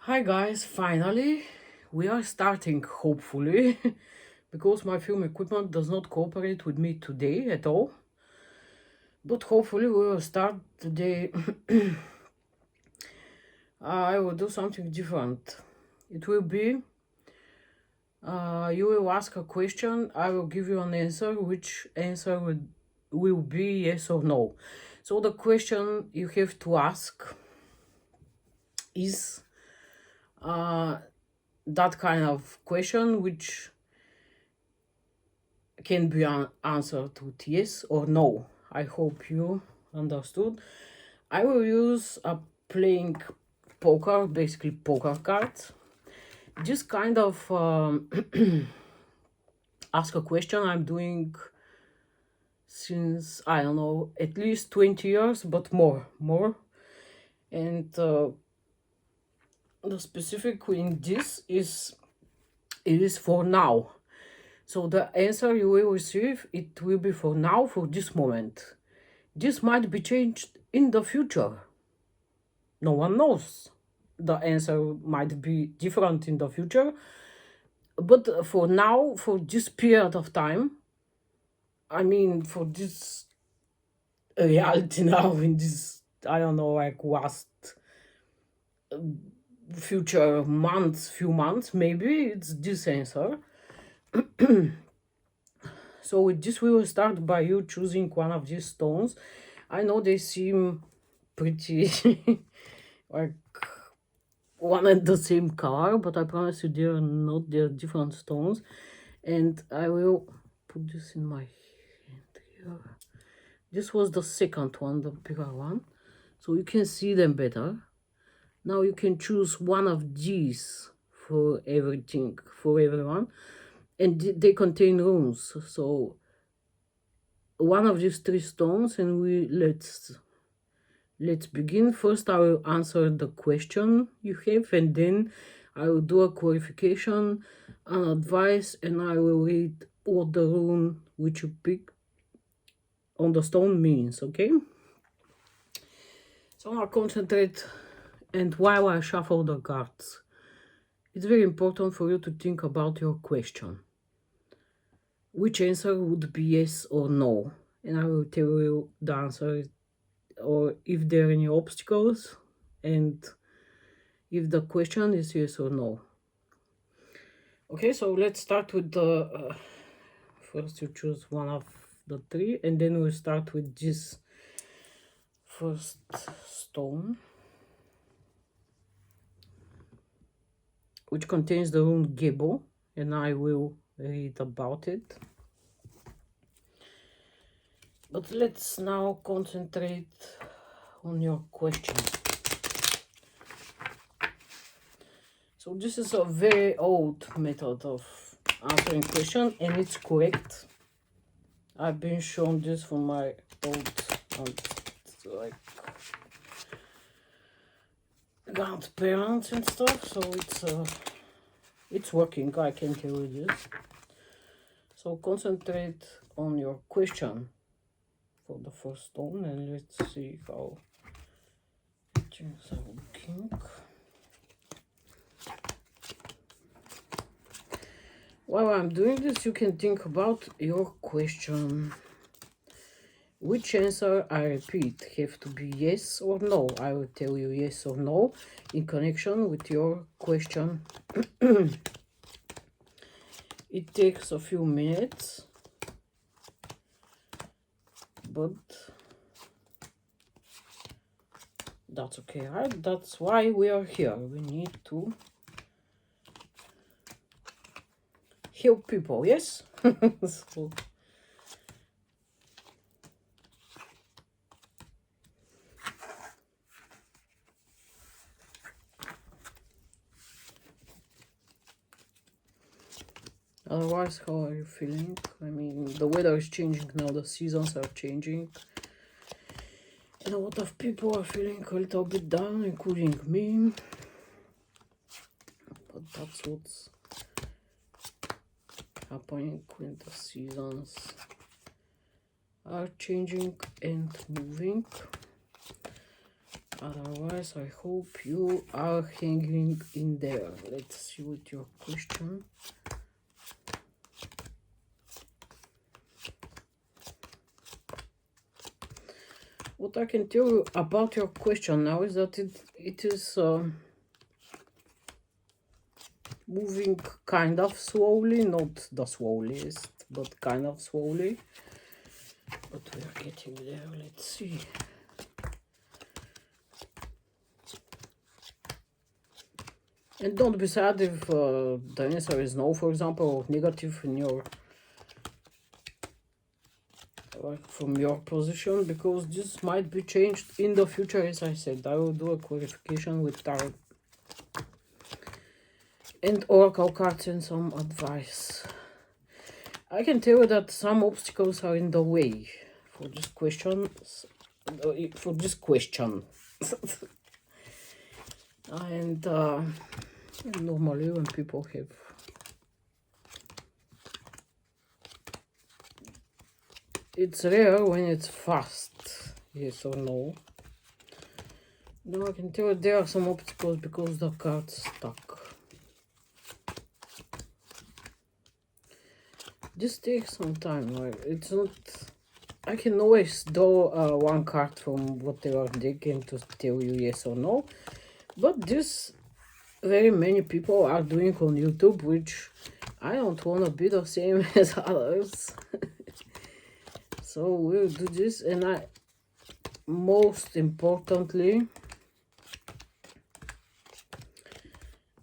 Hi guys, finally we are starting hopefully because my film equipment does not cooperate with me today at all. But hopefully we will start today. I will do something different. It will be you will ask a question, I will give you an answer, which answer will be yes or no. So the question you have to ask is that kind of question which can be answered with yes or no. I hope you understood. I will use a playing poker, basically poker cards. Just kind of ask a question I'm doing since, I don't know, at least 20 years, but more. And the specific in this is it is for now. So the answer you will receive, it will be for now, for this moment. This might be changed in the future. No one knows. The answer might be different in the future. But for now, for this period of time, I mean, for this reality now, in this, I don't know, like last future months, few months, maybe it's this answer. So with this, we will start by you choosing one of these stones. I know they seem pretty like one and the same color, but I promise you they're not, they're different stones. And I will put this in my hand here. This was the second one, the bigger one, so you can see them better. Now you can choose one of these for everything, for everyone, and they contain runes. So one of these three stones, and let's begin. First, I will answer the question you have, and then I will do a clarification, an advice, and I will read what the rune which you pick on the stone means, okay? So I'll concentrate, and while I shuffle the cards, it's very important for you to think about your question. Which answer would be yes or no? And I will tell you the answer, or if there are any obstacles, and if the question is yes or no. Okay, so let's start with the first you choose one of the three, and then we'll start with this first stone, which contains the rune Gebo, and I will read about it. But let's now concentrate on your question. So this is a very old method of answering question, and it's correct. I've been shown this from my old like grandparents and stuff, so it's working, I can tell you this. So concentrate on your question for the first stone, and let's see how things are looking. While I'm doing this, you can think about your question. Which answer, I repeat, have to be yes or no. I will tell you yes or no in connection with your question. It takes a few minutes, but that's okay, right? That's why we are here. We need to help people, yes? So, otherwise, how are you feeling? I mean, the weather is changing now, the seasons are changing. And a lot of people are feeling a little bit down, including me. But that's what's happening when the seasons are changing and moving. Otherwise, I hope you are hanging in there. Let's see what your question. What I can tell you about your question now is that it is moving kind of slowly, not the slowest, but kind of slowly. But we are getting there. Let's see. And don't be sad if the answer is no, for example, or negative in your, like, from your position, because this might be changed in the future. As I said, I will do a clarification with tarot and oracle cards and some advice. I can tell you that some obstacles are in the way for this question. And normally when people have it's rare when it's fast, yes or no. Now I can tell you there are some obstacles because the card's stuck. This takes some time, right? It's not. I can always draw one card from whatever deck and to tell you yes or no, but this very many people are doing on YouTube, which I don't want to be the same as others. So we'll do this, and most importantly,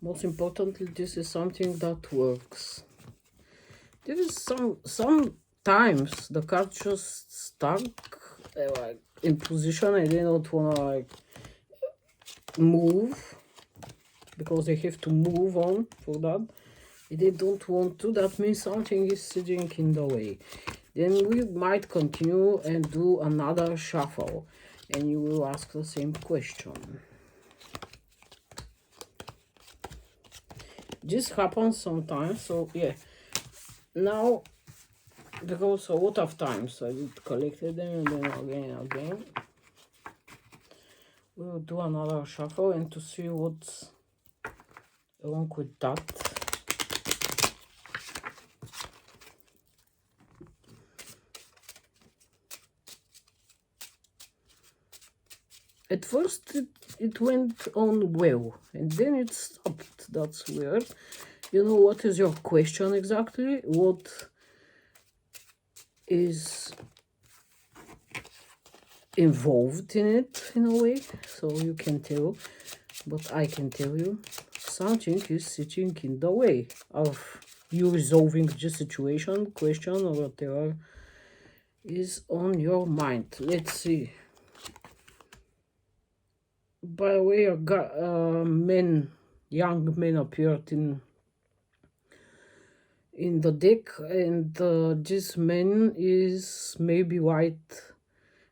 this is something that works. There is sometimes the card just stuck like in position and they don't wanna like move because they have to move on for that. If they don't want to, that means something is sitting in the way. Then we might continue and do another shuffle and you will ask the same question. This happens sometimes, so yeah. Now, because a lot of times I did collected them and then again and again. We will do another shuffle and to see what's along with that. At first it went on well and then it stopped. That's weird. You know, what is your question exactly? What is involved in it in a way? So you can tell, but I can tell you something is sitting in the way of you resolving the situation, question, or whatever is on your mind. Let's see. By the way, young men appeared in the deck, and this man is maybe white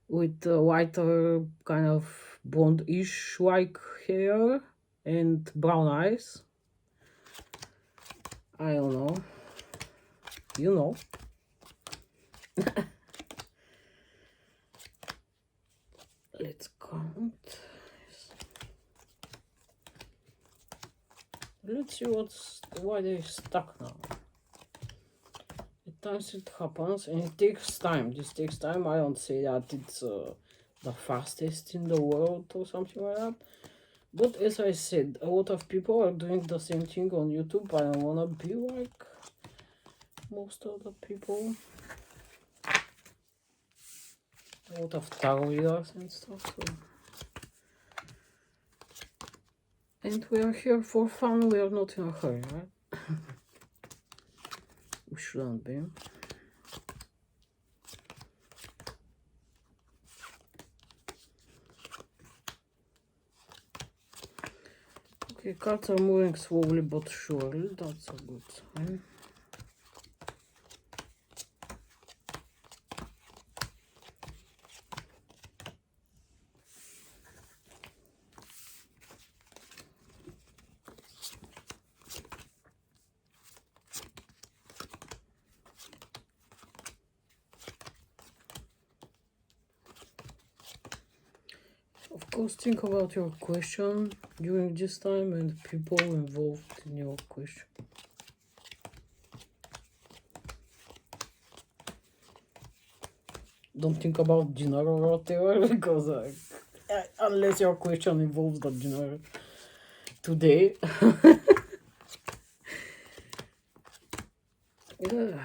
with whiter kind of blonde-ish like hair and brown eyes. I don't know. You know. Let's count. Let's see why they're stuck now. At times it happens and it takes time. This takes time. I don't say that it's the fastest in the world or something like that. But as I said, a lot of people are doing the same thing on YouTube. I don't want to be like most of the people. A lot of tarot readers and stuff. So. And we are here for fun. We are not in a hurry, right? We shouldn't be. Okay, cards are moving slowly but surely. That's a good sign. Of course, think about your question during this time and people involved in your question. Don't think about dinner or whatever, because unless your question involves the dinner today. Yeah.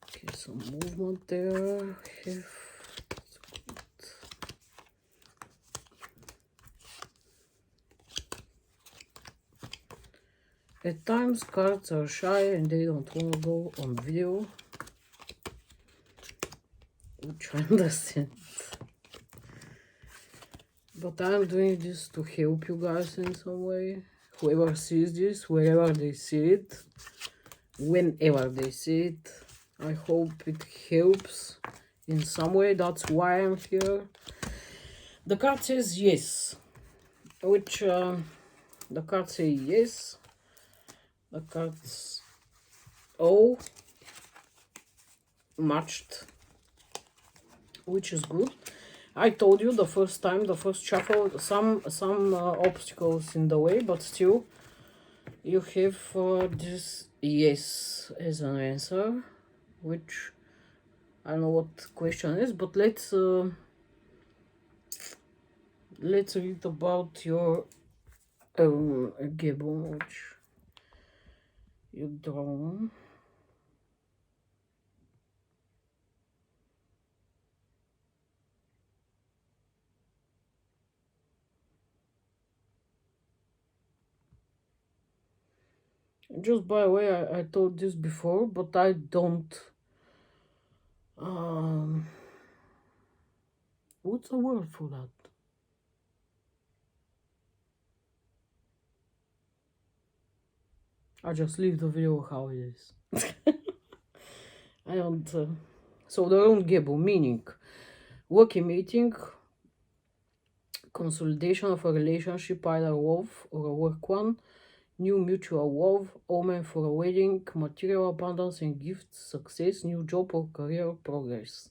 Okay, some movement there. At times cards are shy and they don't want to go on video, which I understand. But I'm doing this to help you guys in some way. Whoever sees this, wherever they see it, whenever they see it, I hope it helps in some way. That's why I'm here. The card says yes, which the card says yes. The cards all matched, which is good. I told you the first time, the first shuffle, some obstacles in the way, but still you have this yes as an answer, which I don't know what question is, but let's read about your Gebon, which you draw. Just by the way, I told this before, but I don't what's the word for that? I just leave the video how it is. I don't so the own Gebo, meaning working meeting, consolidation of a relationship, either love or a work one, new mutual love, omen for a wedding, material abundance and gifts, success, new job or career progress.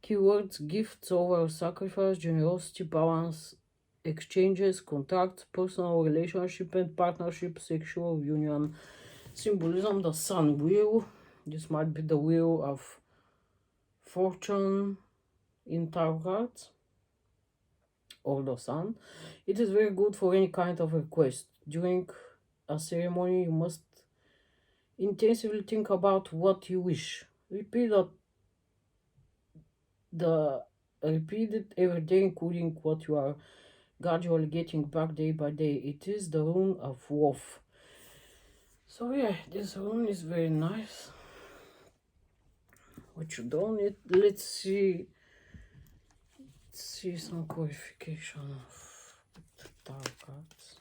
Keywords: gifts over sacrifice, generosity, balance, exchanges, contacts, personal relationship and partnership, sexual union. Symbolism: the sun wheel. This might be the wheel of fortune in tarot cards, or the sun. It is very good for any kind of request. During a ceremony, you must intensively think about what you wish. Repeat it every day, including what you are gradually getting back day by day. It is the rune of Wolf. So yeah, this rune is very nice. What you don't need, let's see some clarification of the tarot cards.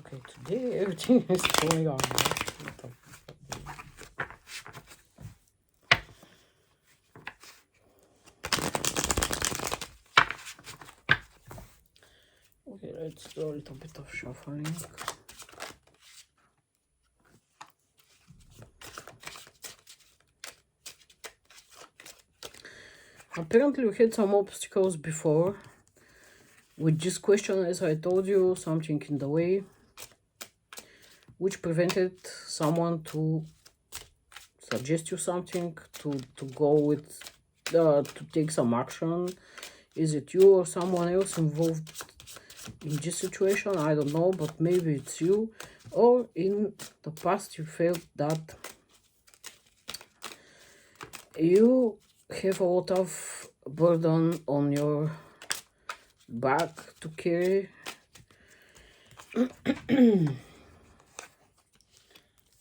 Okay, today everything is going on. Okay, let's do a little bit of shuffling. Apparently we had some obstacles before with this question, as I told you, something in the way which prevented someone to suggest you something, to go with to take some action. Is it you or someone else involved in this situation? I don't know, but maybe it's you, or in the past you felt that you have a lot of burden on your back to carry.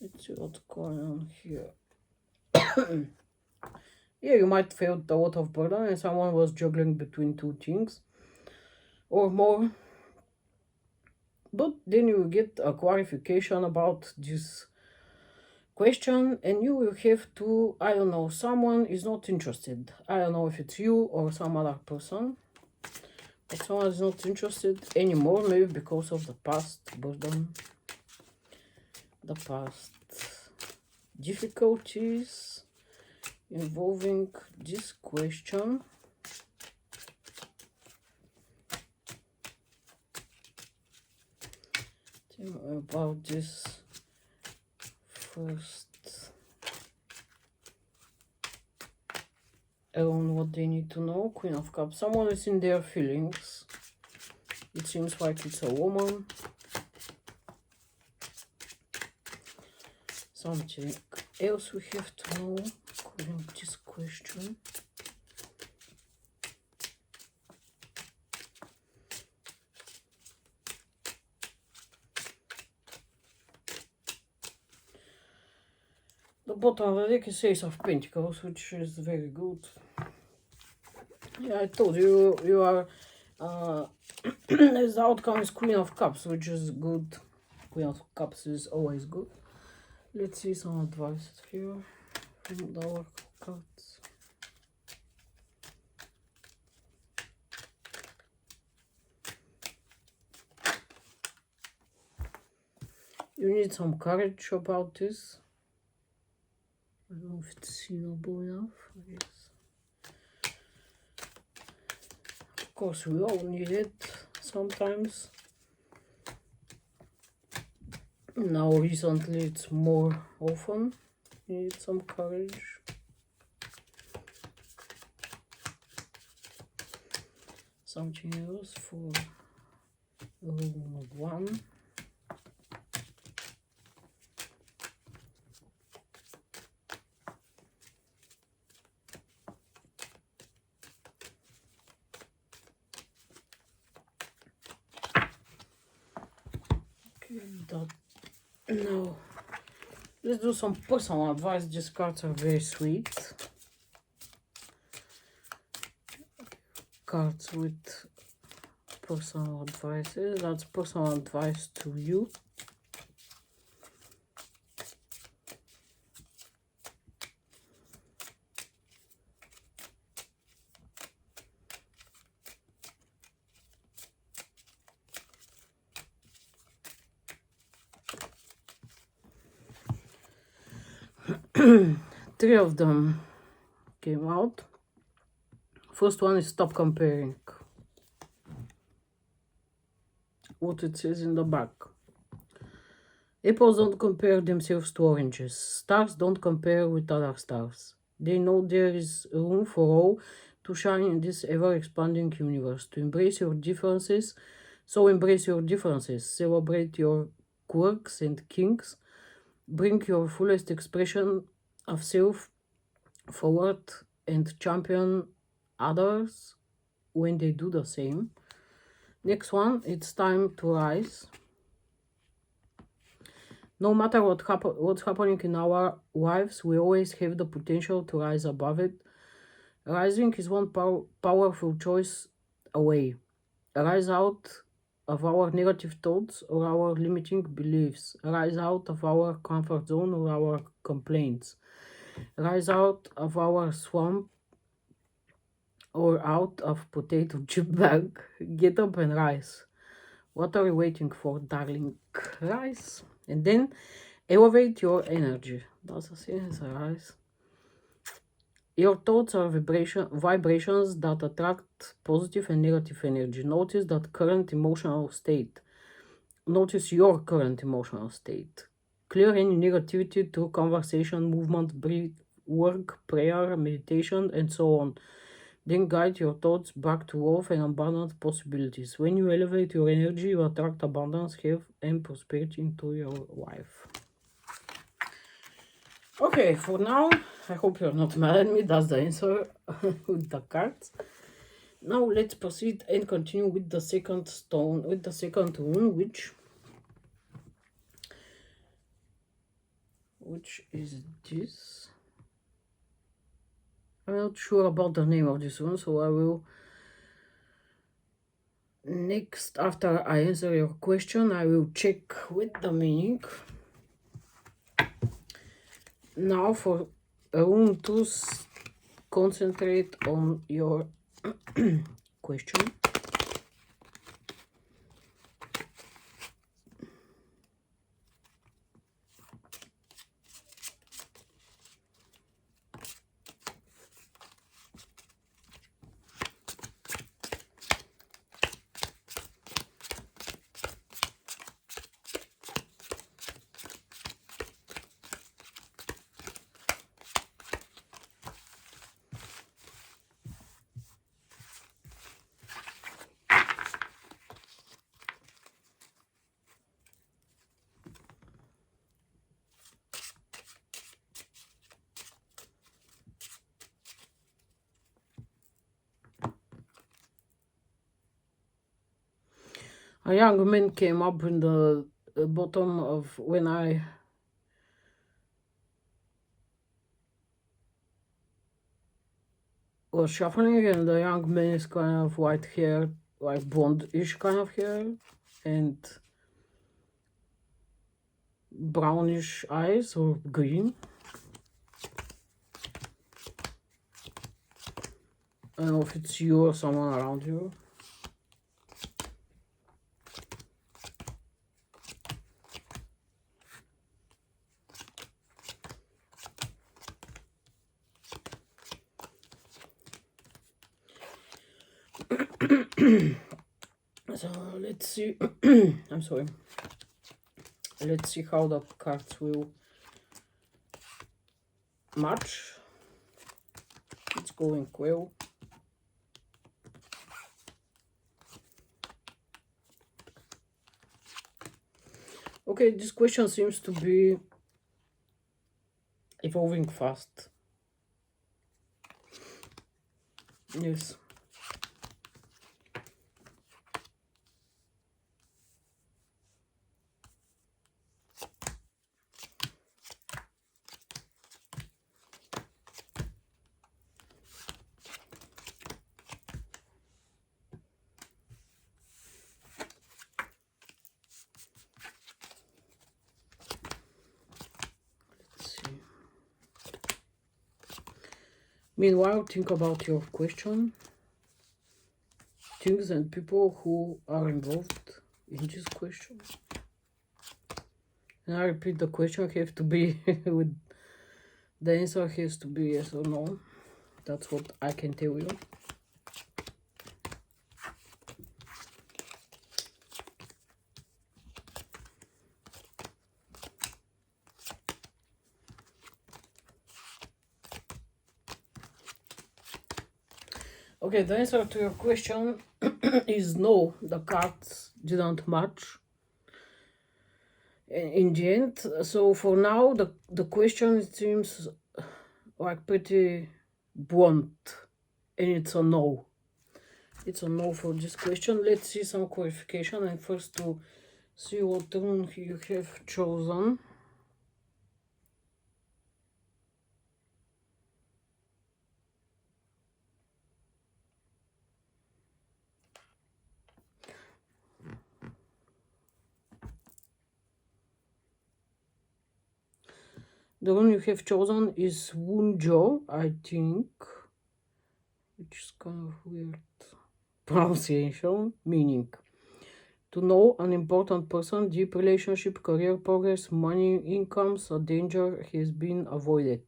Let's see what's going on here. Yeah, you might feel a lot of burden and someone was juggling between two things or more. But then you will get a clarification about this question, and you will have to, I don't know, someone is not interested. I don't know if it's you or some other person, but someone is not interested anymore, maybe because of the past burden, the past difficulties involving this question. Tell me about this first. On what they need to know. Queen of Cups. Someone is in their feelings. It seems like it's a woman. Something else we have to know according to this question. The bottom of the deck is Ace of Pentacles, which is very good. Yeah, I told you, you are, as the outcome is Queen of Cups, which is good. Queen of Cups is always good. Let's see some advice here from the Oracle cards. You need some courage about this. I don't know if it's seeable enough. Yes. Of course, we all need it sometimes. Now, recently, it's more often. You need some courage. Something else for room 1. Now, let's do some personal advice. These cards are very sweet. Cards with personal advices. That's personal advice to you. Three of them came out. First one is stop comparing. What it says in the back. Apples don't compare themselves to oranges. Stars don't compare with other stars. They know there is room for all to shine in this ever-expanding universe. To embrace your differences, so embrace your differences. Celebrate your quirks and kinks. Bring your fullest expression of self forward and champion others when they do the same. Next one, it's time to rise. No matter what's happening in our lives, we always have the potential to rise above it. Rising is one powerful choice away. Rise out of our negative thoughts or our limiting beliefs. Rise out of our comfort zone or our complaints. Rise out of our swamp or out of potato chip bag. Get up and rise. What are you waiting for, darling? Rise. And then elevate your energy. That's the same as rise. Your thoughts are vibrations that attract positive and negative energy. Notice that current emotional state. Notice your current emotional state. Clear any negativity through conversation, movement, breath, work, prayer, meditation, and so on. Then guide your thoughts back to love and abundant possibilities. When you elevate your energy, you attract abundance, health, and prosperity into your life. Okay, for now, I hope you're not mad at me. That's the answer with the cards. Now let's proceed and continue with the second stone, with the second rune, which is this. I'm not sure about the name of this one, so I will Next, after I answer your question, I will check with the meaning. Now for room 2, concentrate on your question. A young man came up in the bottom of when I was shuffling, and the young man is kind of white hair, like blonde-ish kind of hair, and brownish eyes or green. I don't know if it's you or someone around you. So let's see. I'm sorry. Let's see how the cards will match. It's going well. Okay, this question seems to be evolving fast. Yes. Meanwhile, think about your question, things and people who are involved in this question. And I repeat, the question have to be with the answer has to be yes or no. That's what I can tell you. Okay, the answer to your question is no. The cards didn't match in the end. So for now, the question seems like pretty blunt, and it's a no. It's a no for this question. Let's see some clarification, and first to see what rune you have chosen. The one you have chosen is Wunjo, I think, which is kind of weird pronunciation, meaning to know an important person, deep relationship, career progress, money, incomes, a danger has been avoided.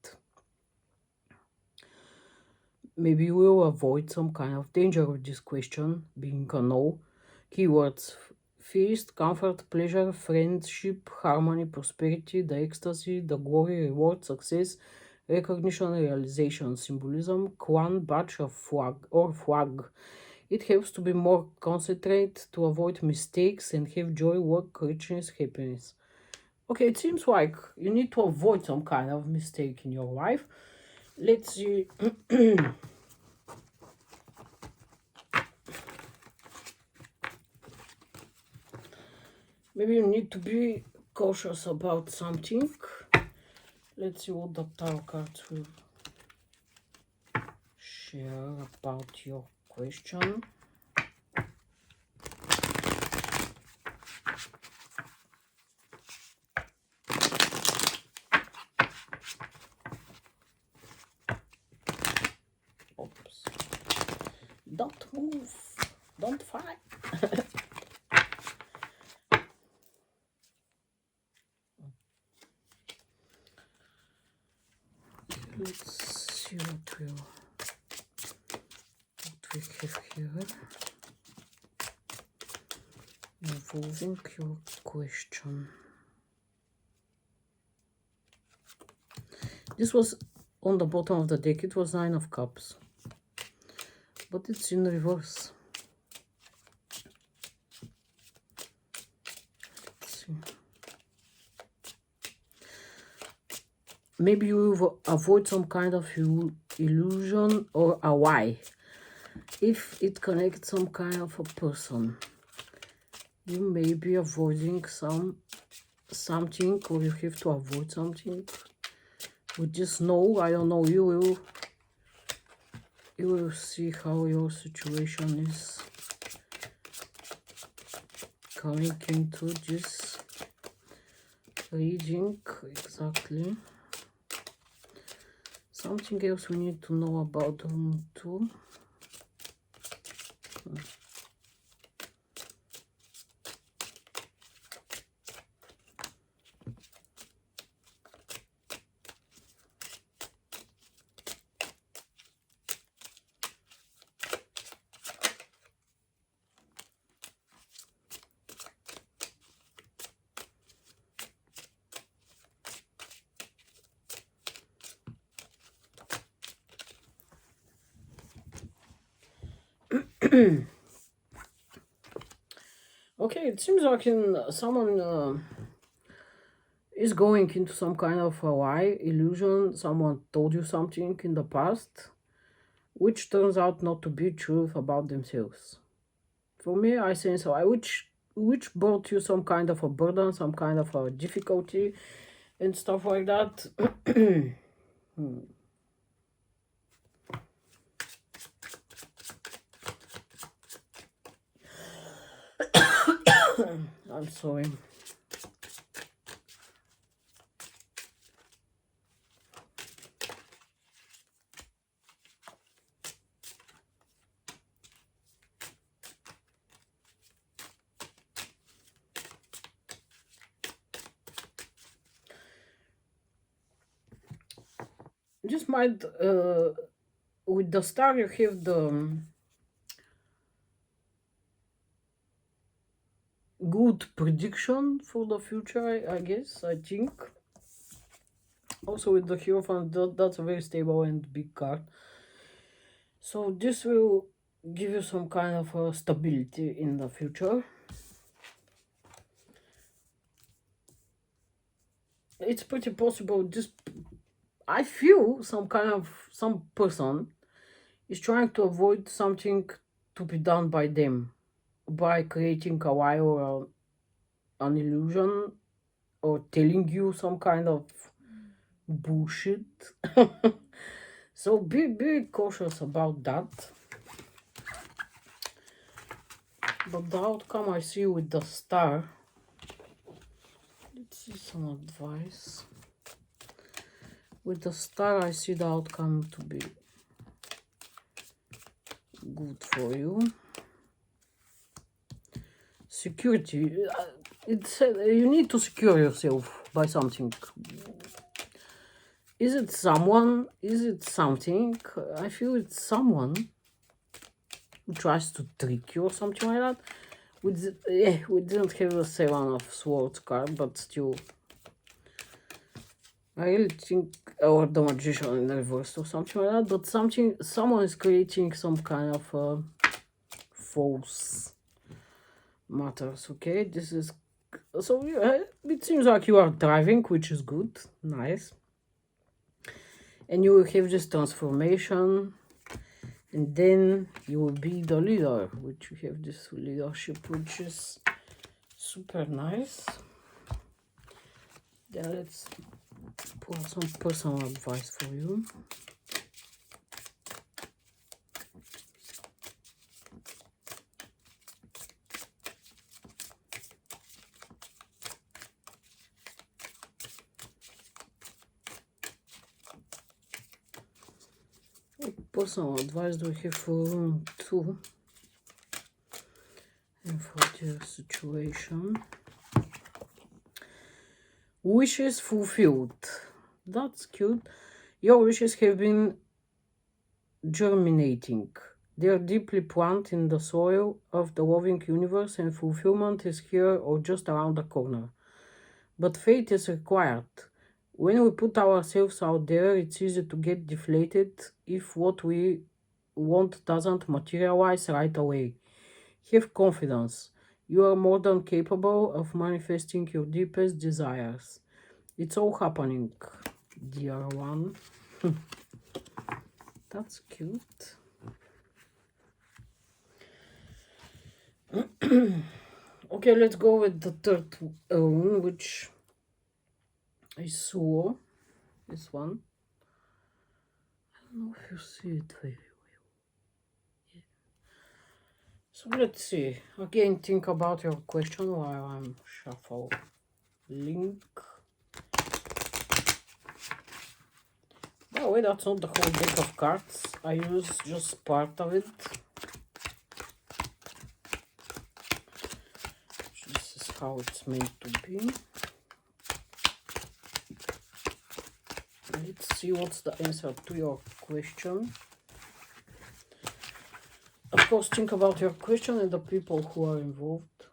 Maybe you will avoid some kind of danger with this question, being a no. Keywords: feast, comfort, pleasure, friendship, harmony, prosperity, the ecstasy, the glory, reward, success, recognition, realization. Symbolism: clan, badge, of flag or flag. It helps to be more concentrated, to avoid mistakes, and have joy, work, richness, happiness. Okay, it seems like you need to avoid some kind of mistake in your life. Let's see. Maybe you need to be cautious about something. Let's see what the tarot cards will share about your question. Don't move. Don't fight. Let's see what we have here. Involving your question. This was on the bottom of the deck. It was 9 of Cups. But it's in reverse. Let's see. Maybe you avoid some kind of illusion or a why. If it connects some kind of a person, you may be avoiding something, or you have to avoid something. With this no, I don't know, you will see how your situation is coming into this reading exactly. Something else we need to know about them too. Okay, it seems like someone is going into some kind of a lie, illusion. Someone told you something in the past, which turns out not to be truth about themselves. For me, I sense which brought you some kind of a burden, some kind of a difficulty, and stuff like that. I'm sorry. Just might with the star you have the good prediction for the future, I guess, I think. Also with the Hierophant, that's a very stable and big card. So this will give you some kind of stability in the future. It's pretty possible this, I feel some person is trying to avoid something to be done by them by creating a lie or an illusion or telling you some kind of bullshit. So be cautious about that. But the outcome I see with the star, let's see some advice. With the star I see the outcome to be good for you. Security, it's you need to secure yourself by something. Is it someone? Is it something? I feel it's someone who tries to trick you or something like that. We didn't have a 7 of Swords card, but still. I really think, or the Magician in reverse or something like that, but someone is creating some kind of false matters, okay? This is, so it seems like you are driving, which is good, nice. And you will have this transformation, and then you will be the leader, which you have this leadership, which is super nice. Then let's pull some personal advice for you. What personal advice do we have for room 2. And for their situation. Wishes fulfilled. That's cute. Your wishes have been germinating. They are deeply planted in the soil of the loving universe, and fulfillment is here or just around the corner. But faith is required. When we put ourselves out there, it's easy to get deflated if what we want doesn't materialize right away. Have confidence. You are more than capable of manifesting your deepest desires. It's all happening, dear one. That's cute. Okay, let's go with the third rune, which is Suo. This one. I don't know if you see it very well. Yeah. So let's see. Again, think about your question while I'm shuffling. By the way, that's not the whole deck of cards. I use just part of it. This is how it's meant to be. Let's see what's the answer to your question. Of course, think about your question and the people who are involved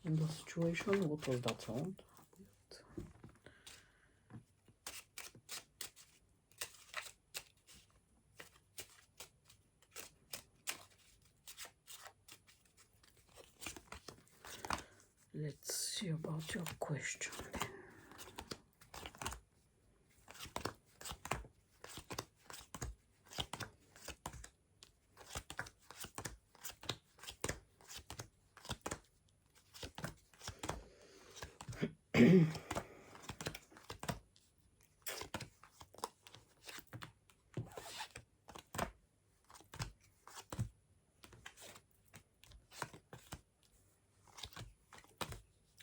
in the situation. What was that sound? Let's see about your question then.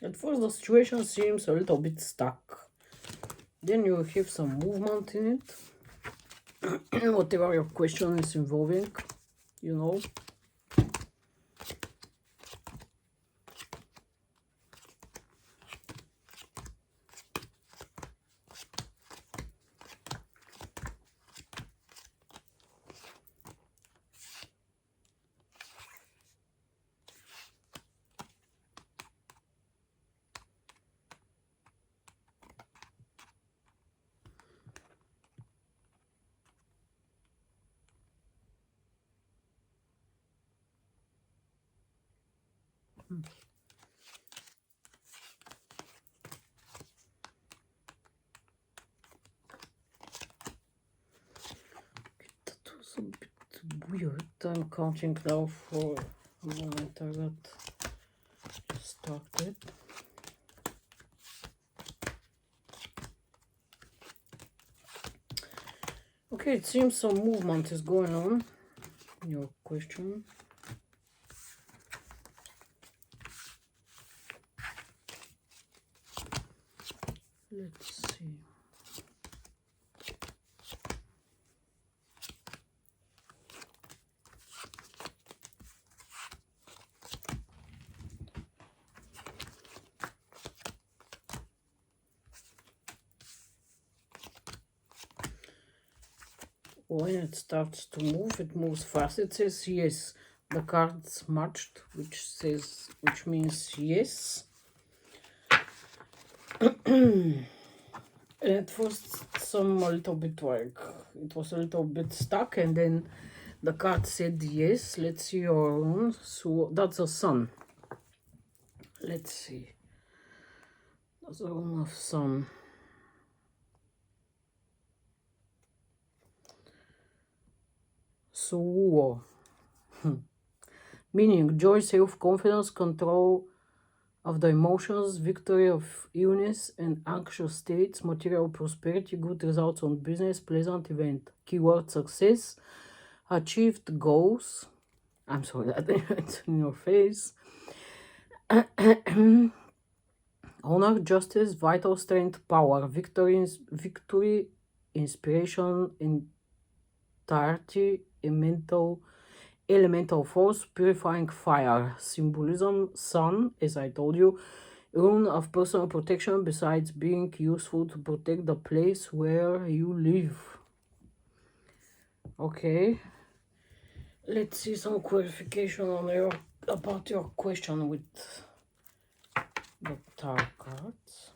At first, the situation seems a little bit stuck. Then you have some movement in it. Whatever your question is involving, you know. That was a bit weird. I'm counting now for a moment I got started. Okay, it seems some movement is going on. Your question. Let's see. When it starts to move, it moves fast. It says yes. The cards matched, which means yes. At first, a little bit like it was a little bit stuck, and then the card said yes. Let's see your rune. So that's a sun. Let's see. That's a rune of sun. So, meaning joy, self-confidence, control of the emotions, victory of illness and anxious states, material prosperity, good results on business, pleasant event. Keyword success, achieved goals. I'm sorry, that it's in your face. Honor, justice, vital strength, power, victory, inspiration, entirety, a mental elemental force, purifying fire. Symbolism, sun, as I told you. Rune of personal protection, besides being useful to protect the place where you live. Okay. Let's see some clarification on about your question with the tarot cards.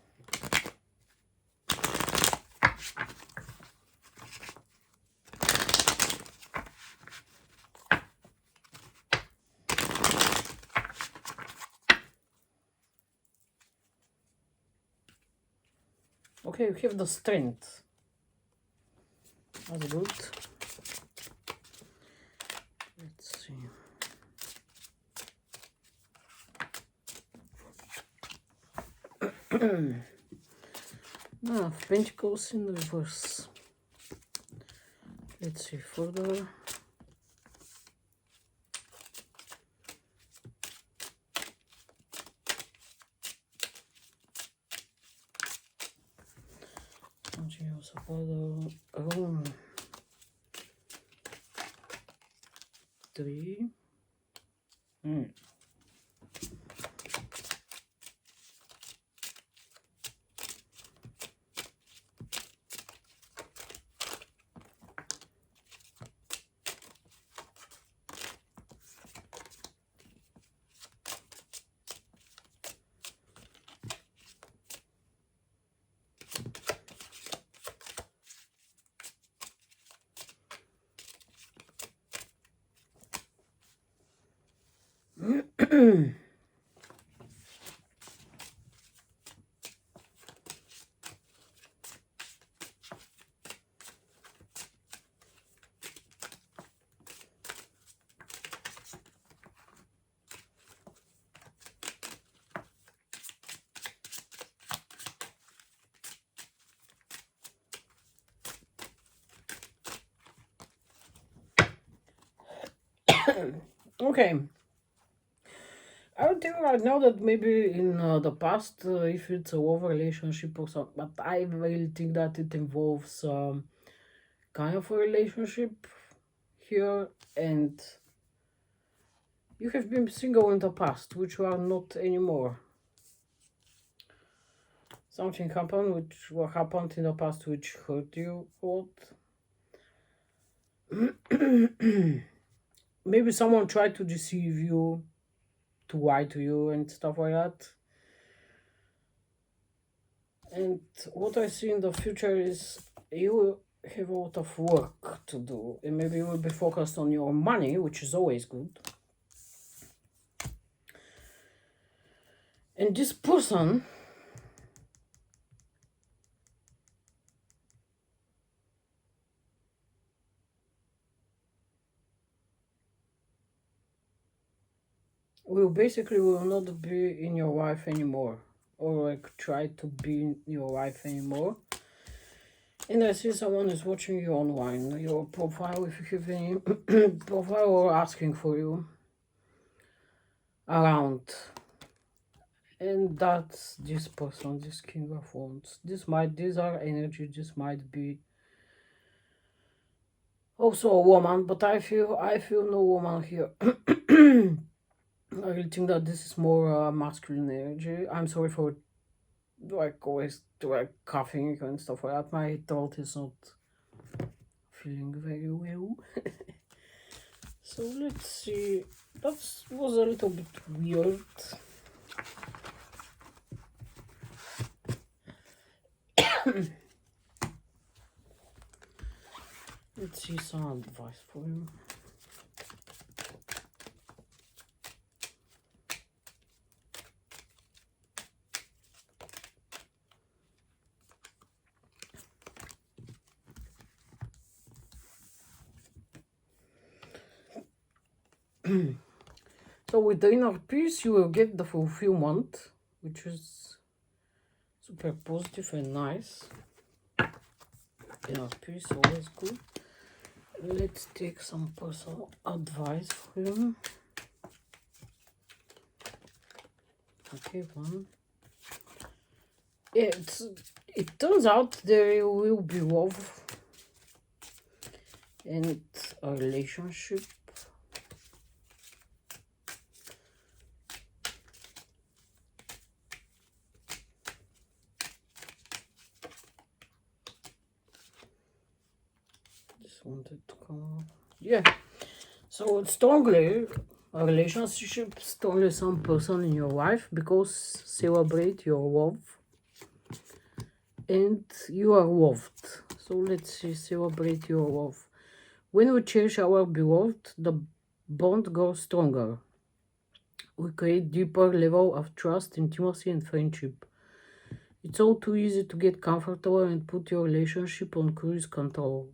Okay, we have the strength. That's good. Let's see. Of Pentacles in reverse. Let's see further. Something else about the room. 3. Okay. I would think right now that maybe in the past, if it's a love relationship or something, but I really think that it involves kind of a relationship here, and you have been single in the past, which you are not anymore. Something happened, which happened in the past, which hurt you a lot. Maybe someone tried to deceive you, to lie to you and stuff like that. And what I see in the future is you will have a lot of work to do, and maybe you will be focused on your money, which is always good. And this person will not be in your life anymore, or like try to be in your life anymore. And I see someone is watching you online, your profile, if you have any profile, or asking for you around. And that's this person, this King of Wands. These are energy, this might be also a woman, but I feel no woman here. I really think that this is more masculine energy. I'm sorry for like always like coughing and stuff like that. My throat is not feeling very well. So let's see. That was a little bit weird. Let's see some advice for you. So with the inner peace, you will get the fulfillment, which is super positive and nice. Inner peace, always good. Let's take some personal advice for you. Okay, one. Yeah, it turns out there will be love and a relationship. wanted to come out. Yeah. So strongly a relationship, strongly some person in your life, because celebrate your love and you are loved. So let's see, celebrate your love. When we cherish our beloved, the bond grows stronger. We create deeper level of trust, intimacy, and friendship. It's all too easy to get comfortable and put your relationship on cruise control.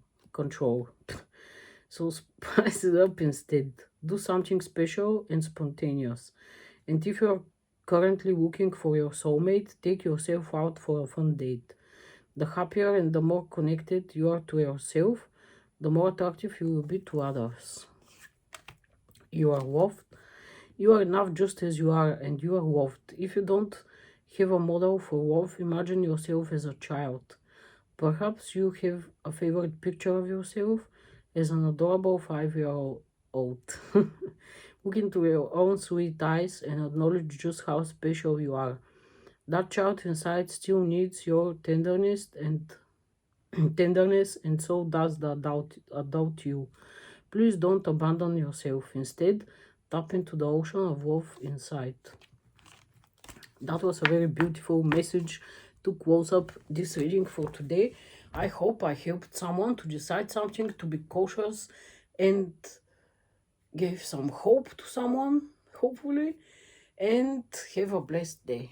So spice it up instead. Do something special and spontaneous. And if you're currently looking for your soulmate, take yourself out for a fun date. The happier and the more connected you are to yourself, the more attractive you will be to others. You are loved. You are enough just as you are, and you are loved. If you don't have a model for love, imagine yourself as a child. Perhaps you have a favorite picture of yourself as an adorable 5-year-old. Look into your own sweet eyes and acknowledge just how special you are. That child inside still needs your tenderness and tenderness, and so does the adult you. Please don't abandon yourself. Instead, tap into the ocean of love inside. That was a very beautiful message to close up this reading for today. I hope I helped someone to decide something, to be cautious, and gave some hope to someone, hopefully. And have a blessed day.